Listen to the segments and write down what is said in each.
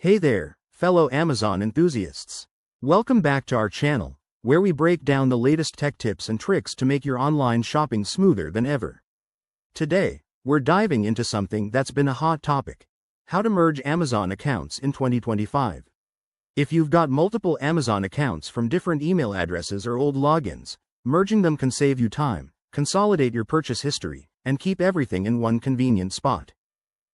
Hey there, fellow Amazon enthusiasts. Welcome back to our channel, where we break down the latest tech tips and tricks to make your online shopping smoother than ever. Today, we're diving into something that's been a hot topic: how to merge Amazon accounts in 2025. If you've got multiple Amazon accounts from different email addresses or old logins, merging them can save you time, consolidate your purchase history, and keep everything in one convenient spot.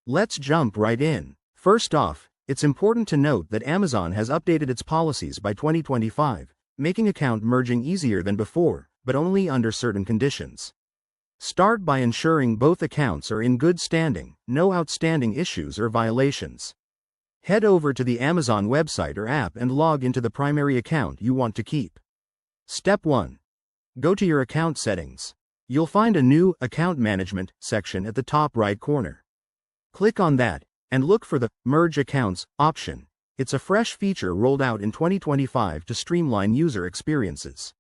Let's jump right in. First off, it's important to note that Amazon has updated its policies by 2025, making account merging easier than before, but only under certain conditions. Start by ensuring both accounts are in good standing, no outstanding issues or violations. Head over to the Amazon website or app and log into the primary account you want to keep. Step 1. Go to your account settings. You'll find a new Account Management section at the top right corner. Click on that, and look for the Merge Accounts option. It's a fresh feature rolled out in 2025 to streamline user experiences.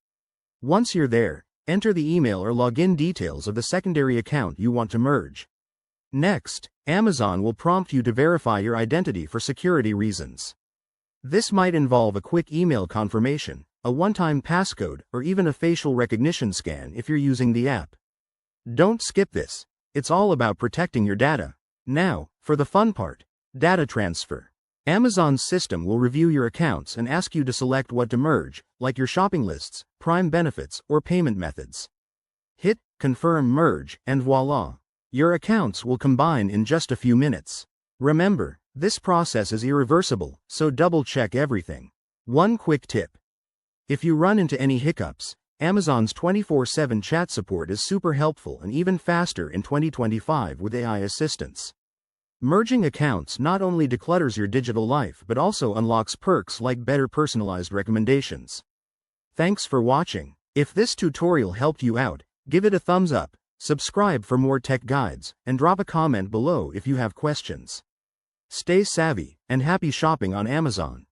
Once you're there, enter the email or login details of the secondary account you want to merge. Next, Amazon will prompt you to verify your identity for security reasons. This might involve a quick email confirmation, a one-time passcode, or even a facial recognition scan if you're using the app. Don't skip this. It's all about protecting your data. Now, for the fun part: data transfer. Amazon's system will review your accounts and ask you to select what to merge, like your shopping lists, Prime benefits, or payment methods. Hit Confirm Merge, and voila! Your accounts will combine in just a few minutes. Remember, this process is irreversible, so double-check everything. One quick tip: if you run into any hiccups, Amazon's 24/7 chat support is super helpful and even faster in 2025 with AI assistance. Merging accounts not only declutters your digital life but also unlocks perks like better personalized recommendations. Thanks for watching. If this tutorial helped you out, give it a thumbs up, subscribe for more tech guides, and drop a comment below if you have questions. Stay savvy, and happy shopping on Amazon.